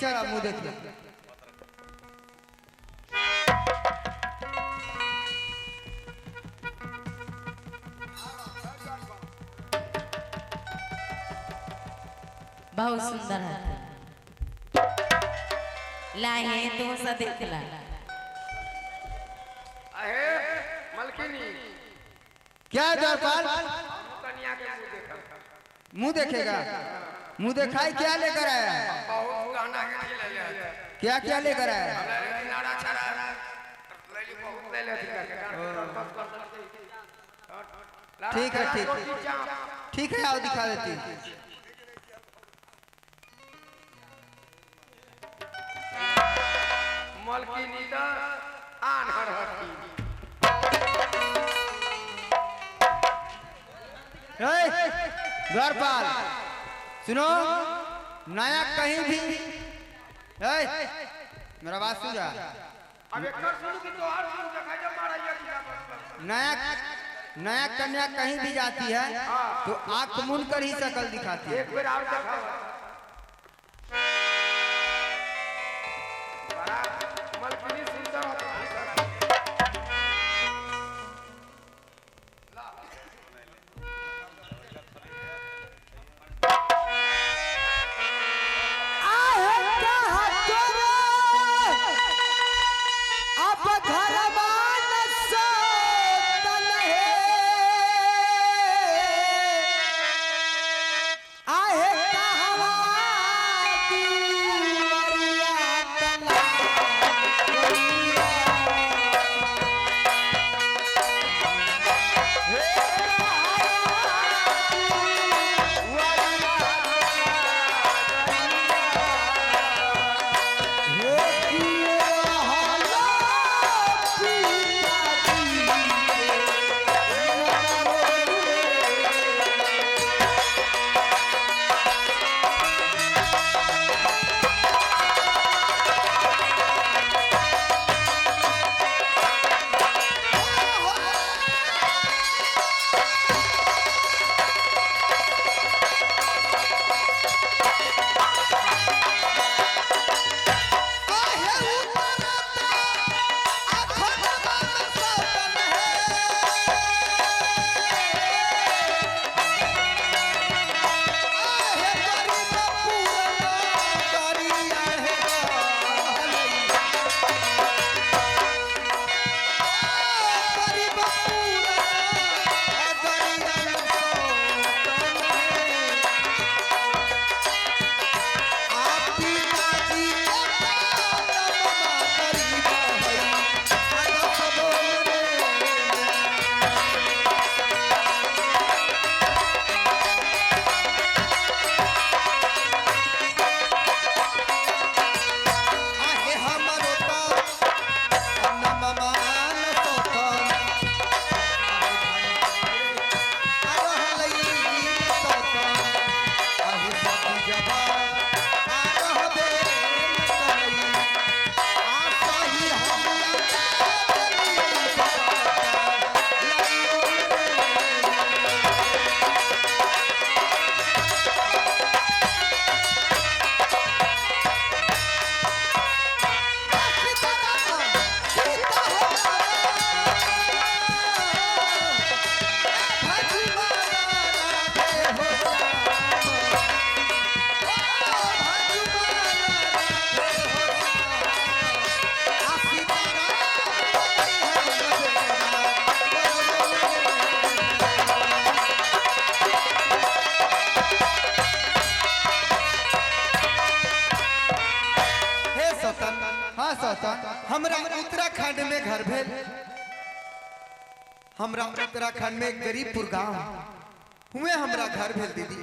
चला मुंह देख ले। बहुत सुंदर है लाए तू सा देख ला अहे मलकिनी क्या द्वारपाल कन्या के मुंह देखेगा? मुंह दिखाई क्या लेकर आया? बहुत गहना के ले ले क्या क्या लेकर आया? नारा छरा ले ली बहुत ले ले ठीक है ठीक है आओ दिखा देती। मलकिनी तो आन हर हटी द्वारपाल सुनो, नया कहीं भी मेरा बात सुन जा। अब एक कर सुन कि तो हर सुन देखा जब मारा ये नया कन्या कहीं भी जाती है तो आंख मूंद कर ही शकल दिखाती है। एक बार और देखा मलकिनी सुंदर होता है। हमरा उत्तराखंड में घर भेल। हमरा उत्तराखंड में गरीबपुर गांव हुए हमरा घर भेल दीदी।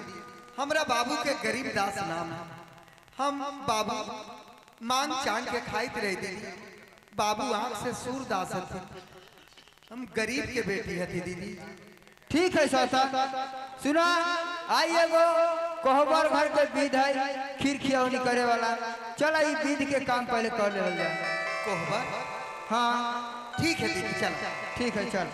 हमरा बाबू के गरीब दास नाम है। हम बाबू मांग चांग के खाइत रहे दीदी। बाबू आंख से सूरदास थे। हम गरीब के बेटी है दीदी। ठीक है सासा सुना आइए वो कोहबर भर के विध है खीर खियौनी करे वाला। चला ये विध के काम पहले कर ले जाए। कोहबर हाँ ठीक है दीदी चल ठीक है चल।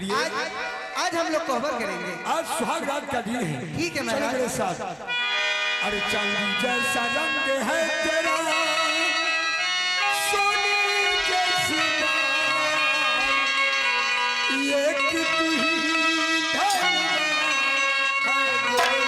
चलिए आज हम लोग कोहबर करेंगे। आज सुहाग रात का दिन है। ठीक है चलो महाराज। मेरे साथ। अरे चांदी जैसा रंग है तेरा, सोने जैसी बाल, एक तू ही धन है गोरी,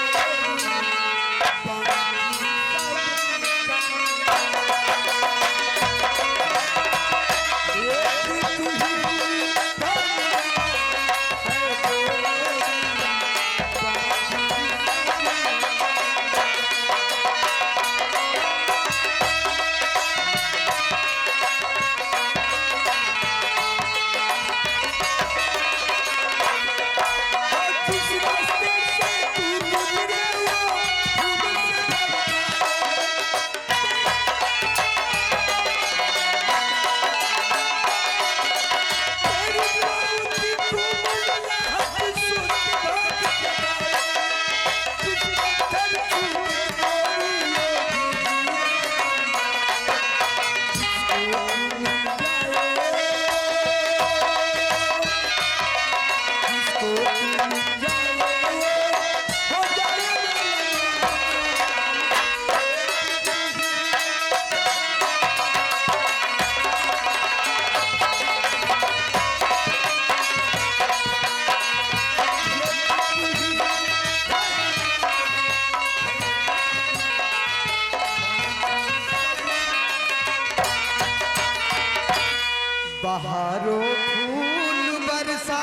बहारों फूल बरसा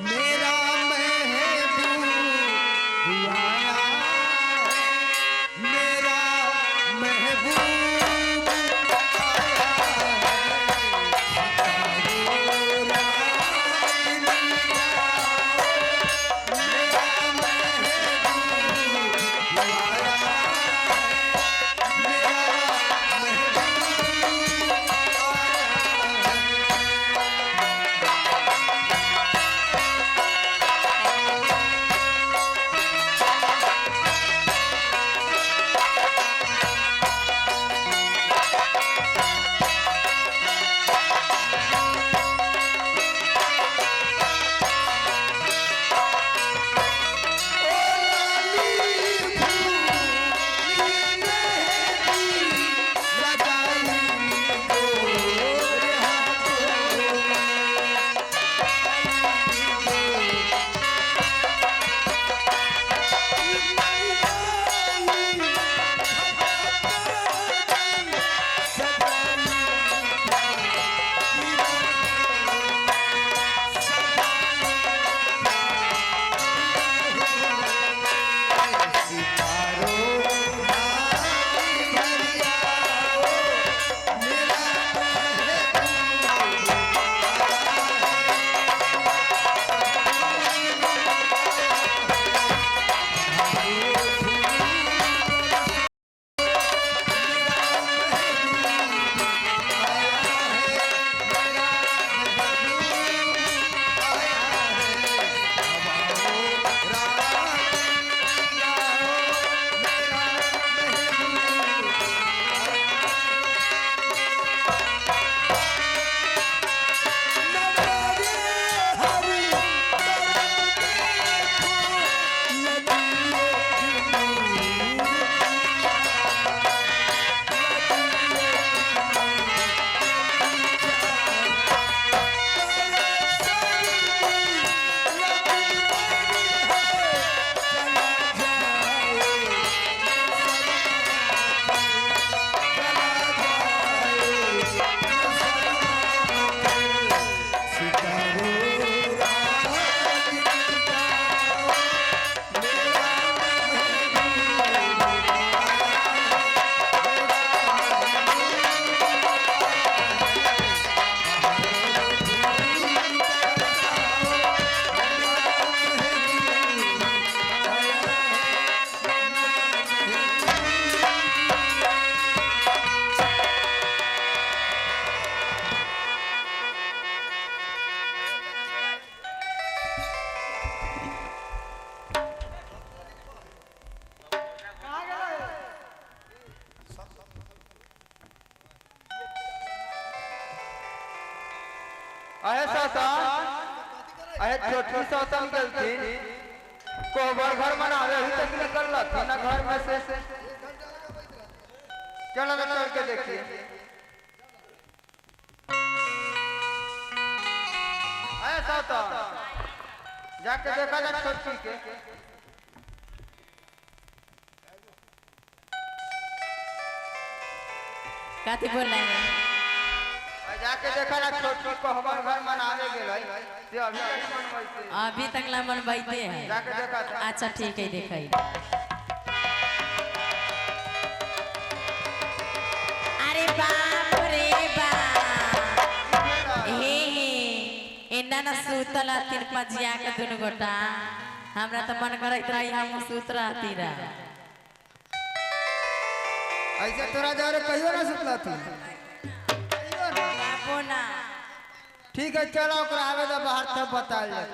मेरा महबूब आया है, मेरा महबूब आया है। सितारों रात मिल जाओ, मेरा महबूब आया है, मेरा ऐसा था अरे छोटी सौतन गलती कोबर घर बनावे ही तक निकल थी ना घर में से चलो ना चल के देखिए अरे सौतन जाके देखा जा छोटी के काती बोल रहे हैं जाके देखा ना छोटी को हमार घर मनावे गेलै से अभी तक ला बनवाइते हैं जाके देखा अच्छा ठीक है देखा अरे बाप रे बाप हे इन्ना ना सूतल तीन पजिया के दुनु गोटा हमरा तो मन करत रही हम सूत रहती रहा ऐसे तोरा जा रे कहियो ना सुतला तू बाबू ना ठीक है चलो ओकरा आवे द बाहर तब बताल जाए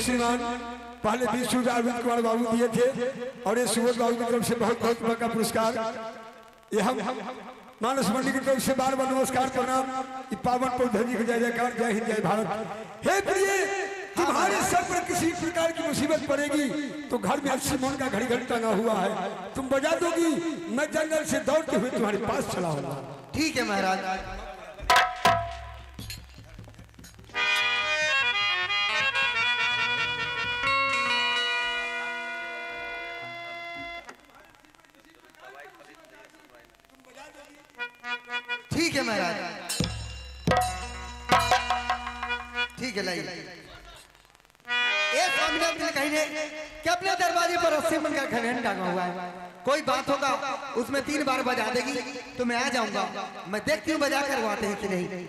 श्रीमान पहले 20 अरविंद कुमार बाबू दिए थे और ये सुबोध बाबू की तरफ से बहुत बहुत बड़ा पुरस्कार ये हम मानस मंडी की तरफ से बार बार नमस्कार प्रणाम पावन पौधे जी को जय जयकार जय हिंद जय भारत। हे प्रिय तुम्हारे सर पर किसी प्रकार की मुसीबत पड़ेगी तो घर में 80 मन का घड़ी घड़ी टंगा हुआ है, तुम बजा दोगी, मैं जंगल से दौड़ते हुए तुम्हारे पास चला होगा। ठीक है महाराज। ठीक है महाराज, ठीक है। लाइए एक सामने कहीं ने कि अपने दरवाजे पर 80 मन का घड़ी टांगा हुआ है, कोई बात होगा उसमें 3 बार बजा देगी तो मैं आ जाऊंगा। मैं देखती हूँ बजा करवाते हैं कि नहीं।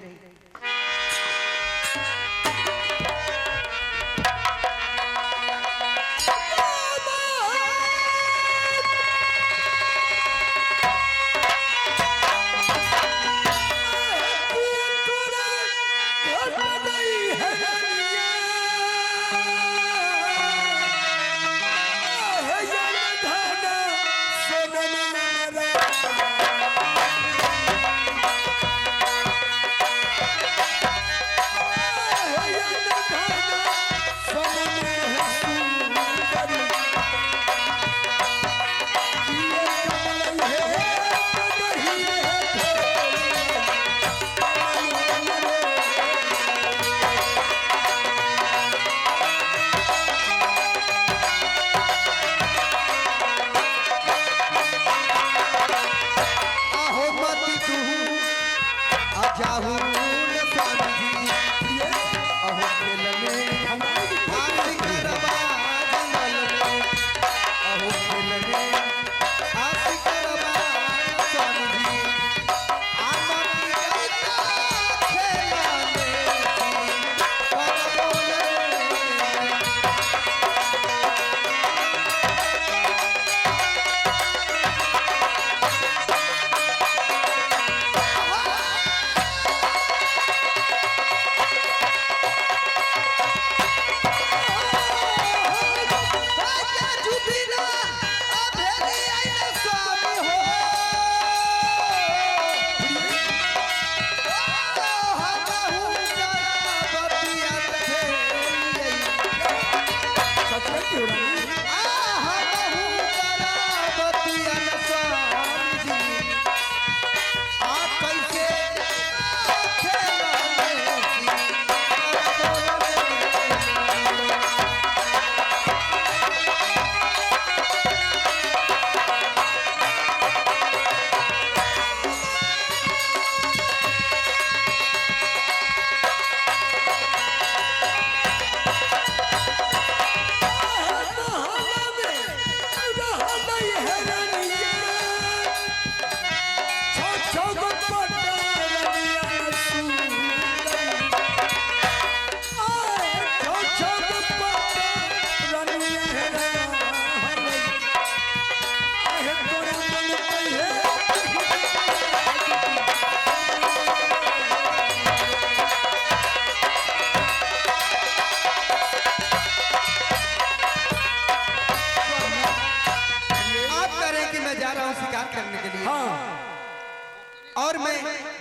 और मैं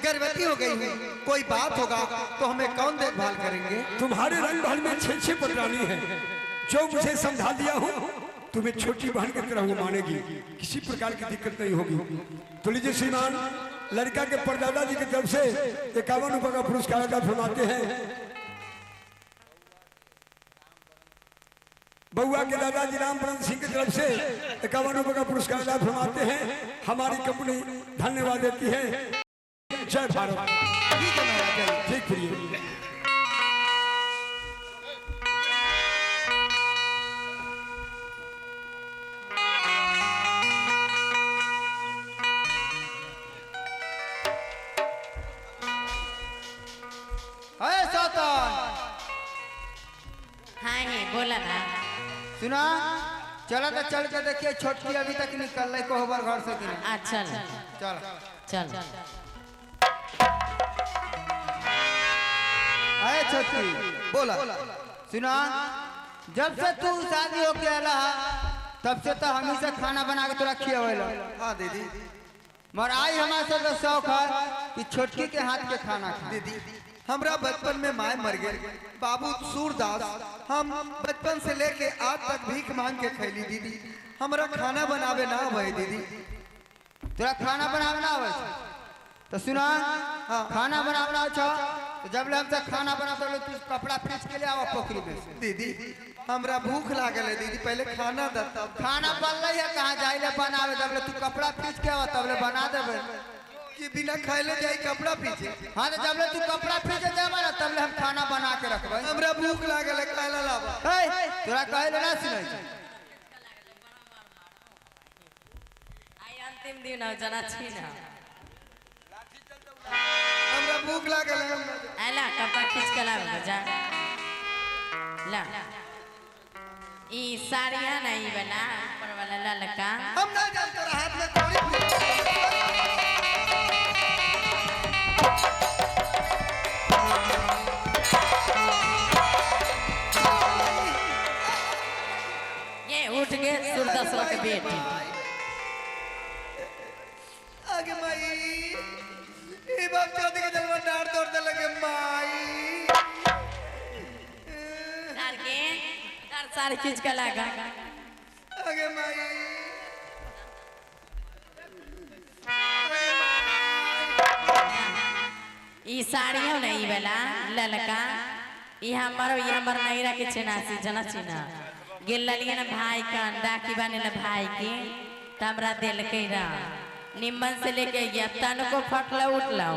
गर्भवती हो गई हूँ, कोई बात होगा तो हमें कौन देखभाल करेंगे? तुम्हारे रंग महल में 6 पटरानी है, जो मुझे समझा दिया हूँ तुम्हें छोटी बहन की तरह वो मानेगी, किसी प्रकार की दिक्कत नहीं होगी। तो लीजिए श्रीमान, लड़का के परदादा जी की तरफ से 51 रुपए का पुरस्कार अदा फरमाते हैं। बउआ के दादाजी रामवरण सिंह की तरफ से 51 रुपए का पुरस्कार अदा फरमाते हैं। हमारी कंपनी धन्यवाद देती है। जय भारत। ठीक प्रिय। हाँ है, बोला ना। सुना, चला तो चल के देखिए, छोटकी अभी तक निकल रही कोहबर घर से। अच्छा चल चल। अरे छोटकी, बोला। सुना, जब से तू शादी हो के आला तब से तो हम से खाना बना के तोरा खियावेला। हाँ दीदी, मगर आई हमारे सब शौक है कि छोटकी के हाथ के खाना खा। दीदी हमरा बचपन में माय मर गए, बाबू सूरदास। हम बचपन से लेके आज तक भीख मांग के खैली दीदी। हमरा खाना बनावे ना आवे दीदी। तोरा खाना बनावे ना आवे तो सुना, खाना बनावना अच्छा तो जब ले हमसे खाना बनाते हो तू कपड़ा खींच के ले आओ पोखरी में से। दीदी हमरा भूख लागल है दीदी, पहले खाना दता। खाना बन रही है कहाँ जाइले बनावे, जब ले तू कपड़ा खींच के आओ तब ले बना देबे कि बिना खाइले जाई कपड़ा पीछे। हाँ तो जब ले तू कपड़ा खींचे देबे ना तब ले हम खाना बना के रखबे। हमरा भूख लागल है, खाइला लावा। तोरा कहले ना सुनै छै। आई अंतिम दिन हो जना छी ना, हमरा भूख लागल है। आला कपड़ा खींच के लावे जा ला। ई साड़िया नहीं बना ऊपर वाला ललका। हम ना जान तोरा हाथ में कौड़ी ये उठ के सूरदासवा के बेटी आगे माई ए बाप चौधरी के जलवा डार तोड़ दे लगे माई। तार के तार सारी खींच के लागा आगे माई ई साड़ियों नहीं बेला ललका। ई हमर नहीं रखे छनासी जना छिना गेल ललिए ना भाई का डाकी बने ना भाई की तमरा दिल के रा निम्मन से लेके गया तन को फटला उठला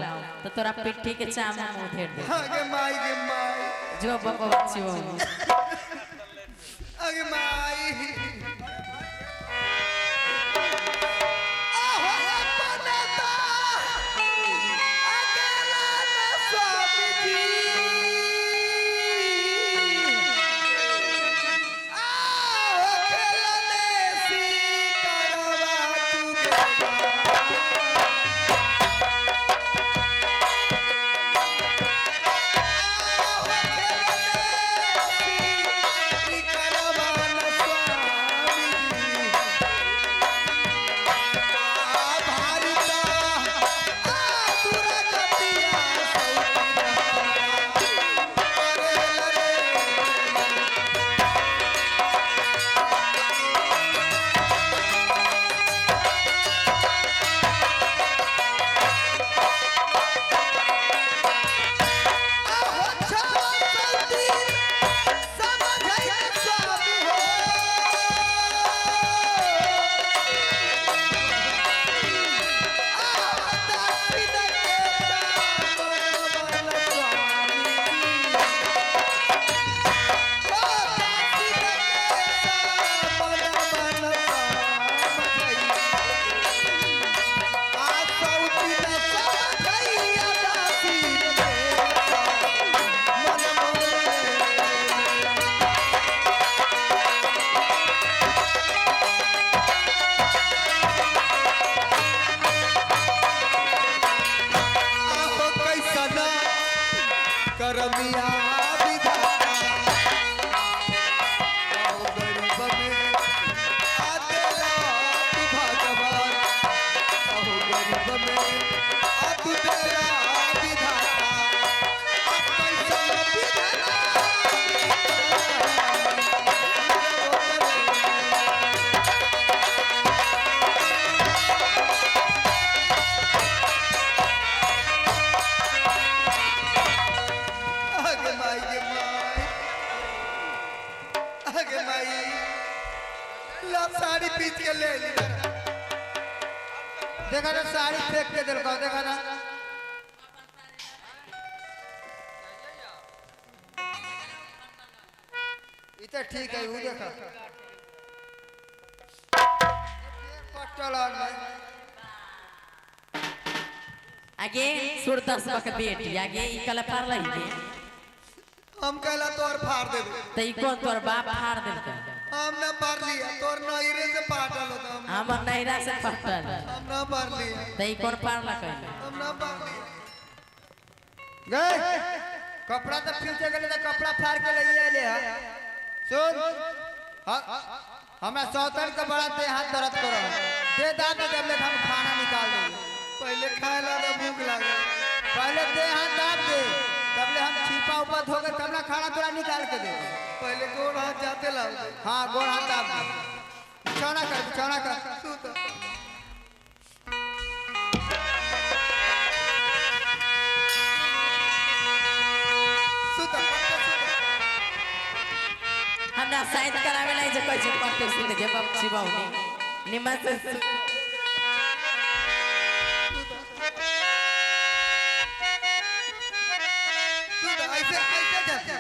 तो तोरा पिट्ठी के चामा मुंह धेर दे। आगे माई के माई जो बको बच्चो आगे माई करमिया विधाता आओ गरीब में आते रात भगवान आओ गरीब में आतु तेरा विधाता अब कैसा विधाता साड़ी पीछ के ले ली। देखा ना साड़ी फेंक के दिल को देखा ना इतना ठीक है वो देखा पट्टल आगे सूरदासवा के बेटी आगे ई कल फाड़ लई हम कहला तोर फाड़ दे त ई कोन तोर बाप फाड़ दे। हम ना पार लिया तोर नईरे से पाटल होता हमर नैरा से फटल हम ना पार लिया त ई कोन पार ला कइले हम ना पार लिया गए कपड़ा तो खींचे गले तो कपड़ा फाड़ के ले ले सुन हमरा सौतन के बड़ा ते हाथ दर्द करो दे दाद में जब ले हम खाना निकाल देंगे पहले खाए ला तो भूख लगे पहले दे हाथ दाब दे तब पर धो के तब ना खाना तोरा निकाल के दे। पहले गोड़ हाथ जाते ला। हाँ गोड़ हाथ दाब। बिछौना कर बिछौना कर। सूत सूत हमरा शायद करावे लाई जे कोई जे पट्टे सुत के बच्ची बहुनी निमन से ऐसे ऐसे जाते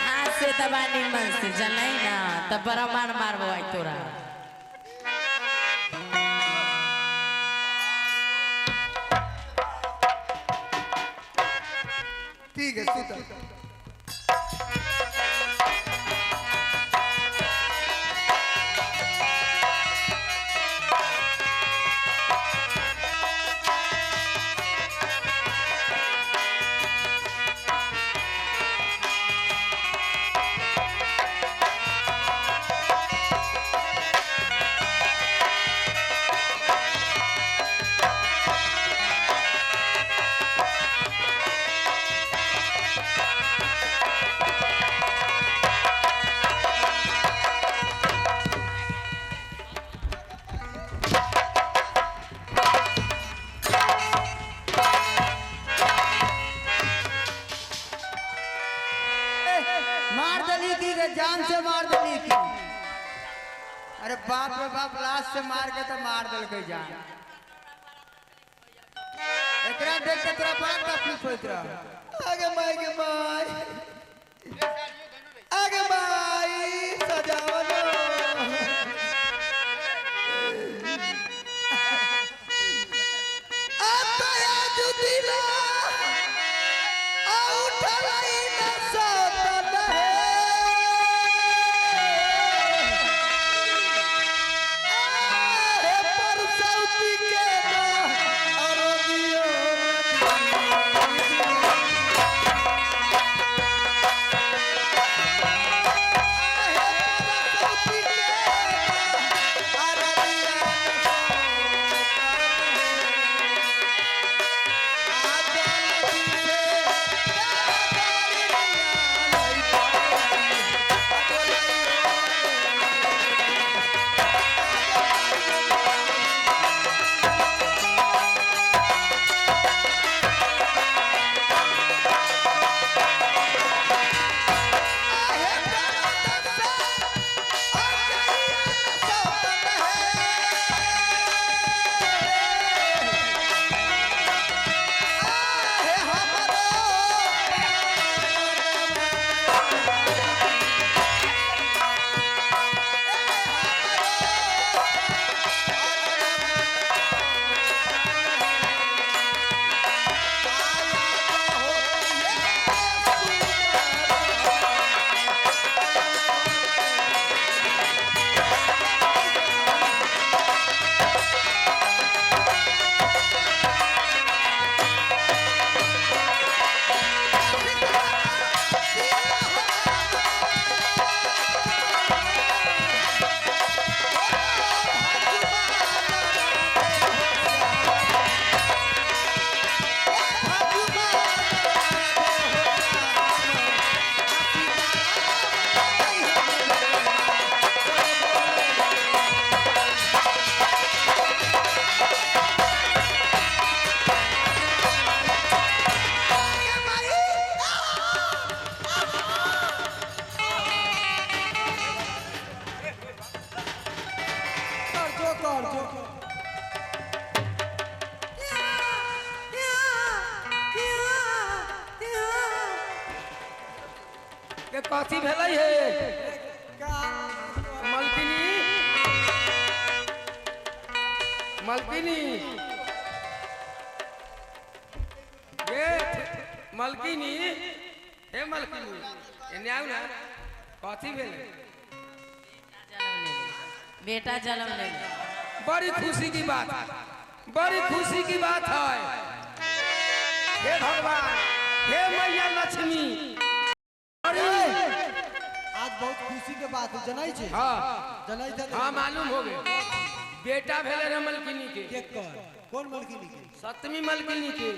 हाथ से दबा निमन से जनई ना तब बड़ा मार मारबो आई तोरा। ठीक है सूत मार दली की रे जान से मार दली की। अरे बाप रे बाप लाश से मार के तो मार दल के जान। एकरा देख के तोरा बड़ा तकलीफ होइत रहा। आगे माई आगे माई सजावलो आता या जुदिला उठलाई न सतन है अरे परसौती के ना अरोगियो के कथी भेलै हे मलकिनी मलकिनी ये मलकिनी हे मलकिनी एने आउ ना कथी भेलै बेटा जन्म ले बड़ी खुशी की बात है हे भगवान हे मैया लक्ष्मी आज बहुत खुशी के बात है जनाई छे हाँ जनाई थे हाँ मालूम हो गए बेटा भेले रे मलकिनी के कौन मलकिनी के? सतमी मलकिनी के।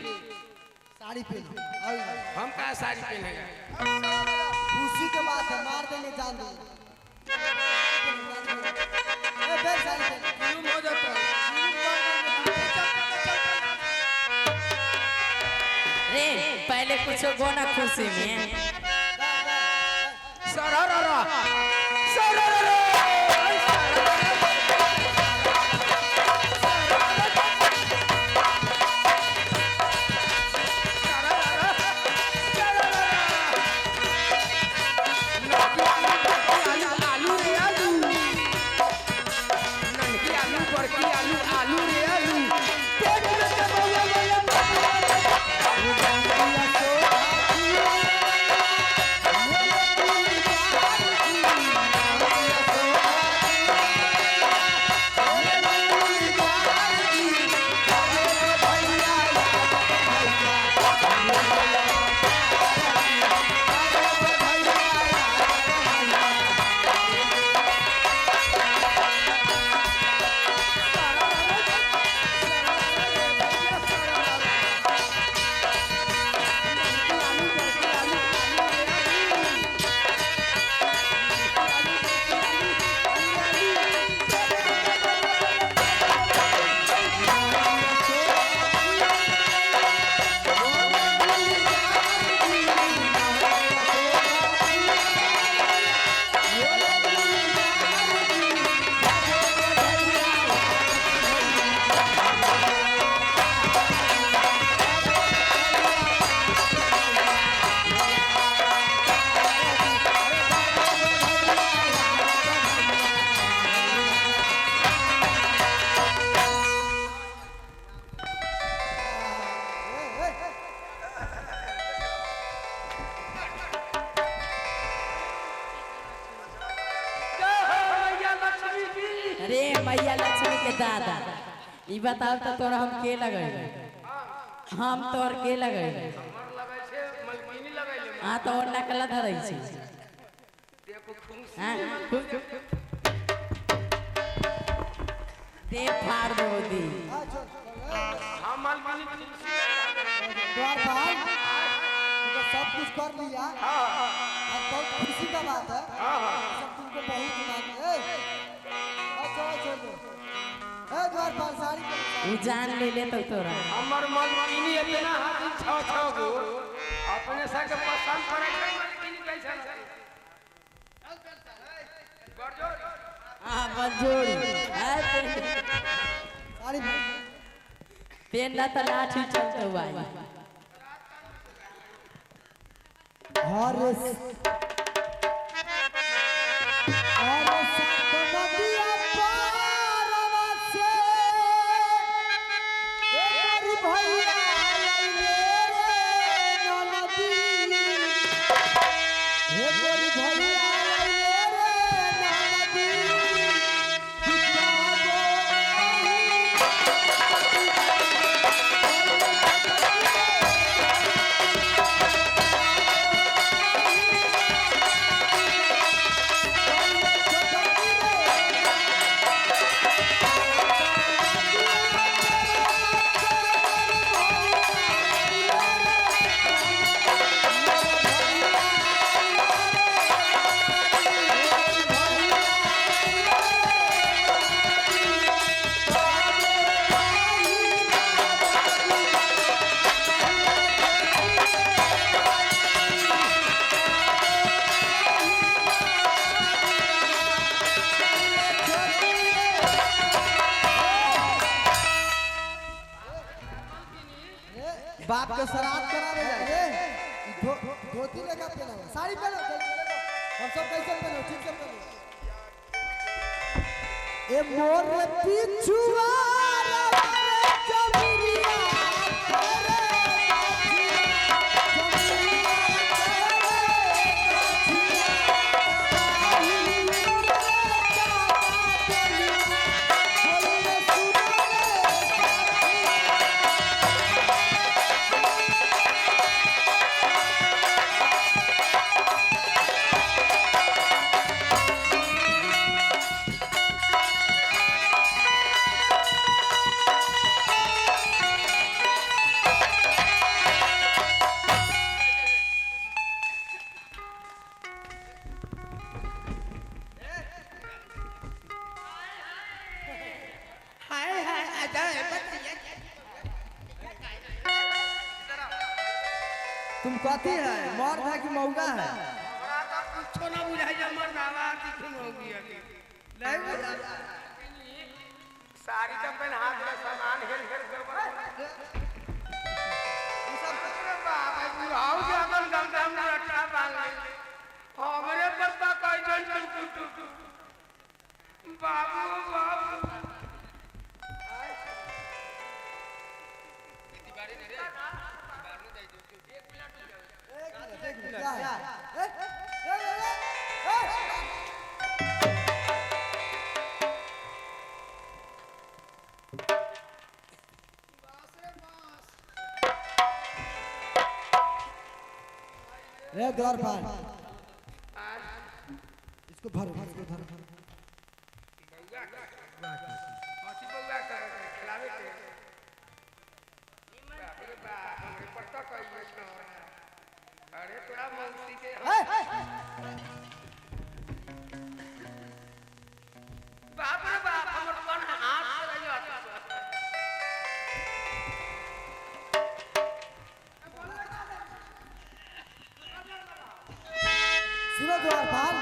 साड़ी पहनो। हम का साड़ी पहनेगा? खुशी के बात है, मार देंगे जान दो। ए बे साड़ी पहन। क्यों हो जाता है? रे पहले कुछ गोना खुशी में सरररा सरररा अरे मैया लक्ष्मी के दादा ई बताओ तो तोरा हम के लगे हम तोर के लगे मलकिनी लगैले। हाँ तो और नकला धरै छी देखो खुशी हाँ दे फाड़ दो दी हम मलकिनी खुशी द्वार भाई तो सब कुछ कर लिया। अब बहुत खुशी का बात है। सब तुमको बहुत मांग है। चलो चलो ए द्वार भाई साड़ी पहन। उ जान ले ले तो तोरा हमर मलकिनी इतना हाथी छौ छौ गो अपने संग पसंद करे छै। मलकिनी कैसा बरजोर हाँ बजोड़ी साड़ी पहन। पेन ना तो लाठी चलते हुआ अरे सतमदिया पारवा से एक भैया लइले रे ननदी। एक भैया लइले रे ननदी। बाप के श्राद्ध करावे जाए धोती लेकर पहनो साड़ी पहनो हम सब कैसे पहनो ठीक से पहनो। ए मोर पिछुआ जमुरिया जाए बताइए तुम कथी है मर्द है कि मौगा है कुछो ना बुझाई जा मर नावा की खून हो गई नहीं बुझा सारी तो पहन हाथ में सामान हेल हेल कर सब बाप बुढ़ाओ के अपन गंगा में रट्टा बांध ले हमरे पत्ता कई जन जन टूट बाबू बाबू रे द्वार पार इसको भरो इसको भरो हाथी बउआ कर खिलावे के बाप रे बाप हमरे पत्ता कई जन अरे तोरा मौसी के बाप रे बाप हमर कौन हाथ से रही आता सुनो द्वारपाल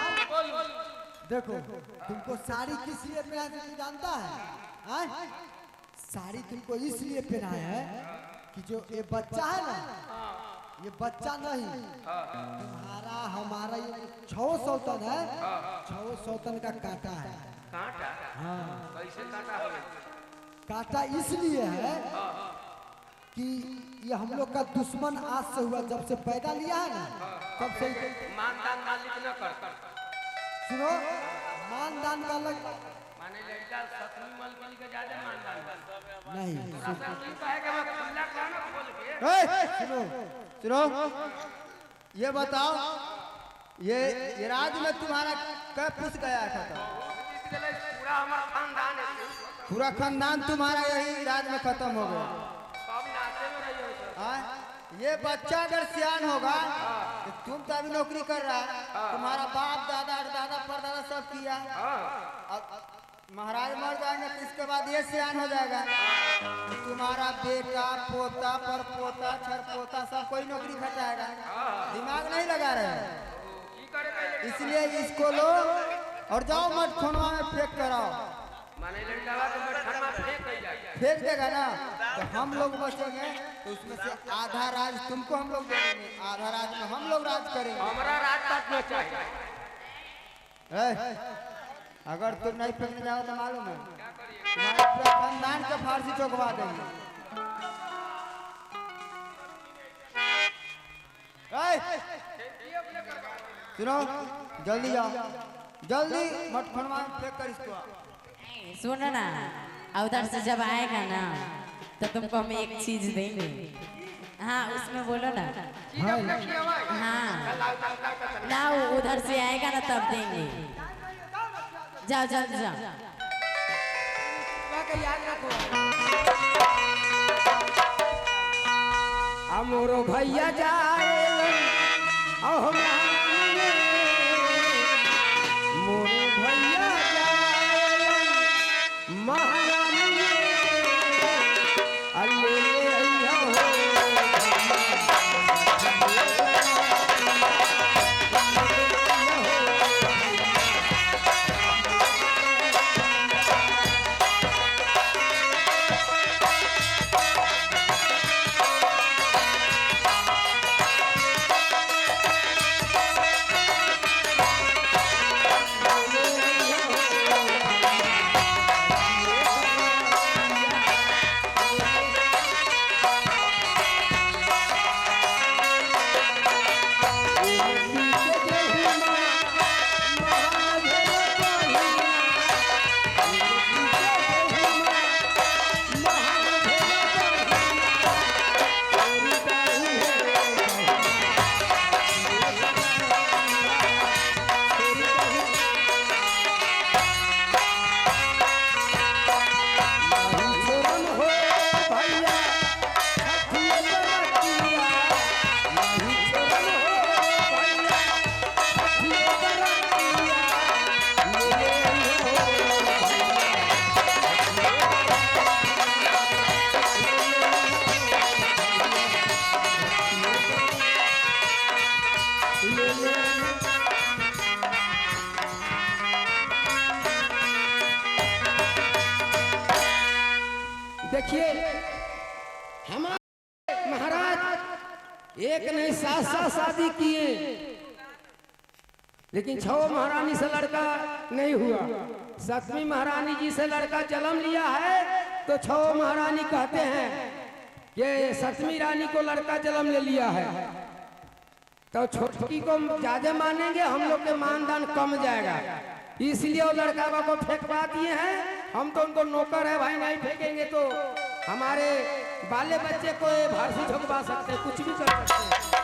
देखो तुमको साड़ी किस लिए पहना है जानता है हाँ? साड़ी तुमको इसलिए पहनाया है कि जो ये बच्चा है ना ये बच्चा नहीं तुम्हारा हमारा ये 6 सौतन है 6 सौतन का कांटा है कांटा हाँ कैसे कांटा हो कांटा इसलिए है कि ये हम लोग का दुश्मन आज से हुआ जब से पैदा लिया है ना तब से मानदान मालिक न कर सुनो मानदान का अलग माने लड़का सतमी मलकनी के ज्यादा मानदान नहीं रास्ता नहीं कहेगा मैं खुला कान खोल के सुनो सुनो ये बताओ ये राज में तुम्हारा कब पुस गया था पूरा हमारा खानदान है पूरा खानदान तुम्हारा यही राज में खत्म हो गया सब नाचे में रही हो हाँ? ये बच्चा अगर सियान होगा तो तुम तो अभी नौकरी कर रहा है तुम्हारा बाप दादा दादा परदादा सब किया अब महाराज मर जाएंगे तो इसके बाद ये सियान हो जाएगा तो तुम्हारा बेटा पोता परपोता छरपोता सब कोई नौकरी कर जाएगा दिमाग नहीं लगा रहे इसलिए इसको लो और जाओ मत खोनवा में फेंक कर आओ माने लड़का तो मटखन में फेंक जाए फेंक देगा ना तो हम लोग बचेंगे तो उसमें से आधा राज तुमको हम लोग देंगे आधा राज में हम लोग राज करेंगे हमारा राज काटना चाहिए अगर तुम नहीं फेंकने जाओ तो मालूम है तुम्हारे पूरा खानदान के फांसी चौकवा देंगे सुनो जल्दी आओ जल्दी मत खनवा फेंक कर इसको सुन ना उधर से जब आएगा ना तो तुमको हम एक चीज देंगे हाँ उसमें बोलो ना हाँ ना वो उधर से आएगा ना तब देंगे जाओ जल्दी जाओ मोरो भैया जाए मोरो भैया जाए महारानी देखिए हमारे महाराज एक नहीं 7 शादी किए, लेकिन 6 महारानी से लड़का नहीं हुआ। 7वीं महारानी जी से लड़का जन्म लिया है तो 6 महारानी कहते हैं कि 7वीं रानी को लड़का जन्म ले लिया है, तो छोटी को ज्यादा मानेंगे, हम लोग के मानदान कम जाएगा, इसलिए वो लड़का को फेंकवा दिए हैं। हम तो उनको नौकर है भाई, नहीं फेंकेंगे तो हमारे बाले बच्चे को फांसी झुकवा सकते हैं, कुछ भी कर सकते हैं।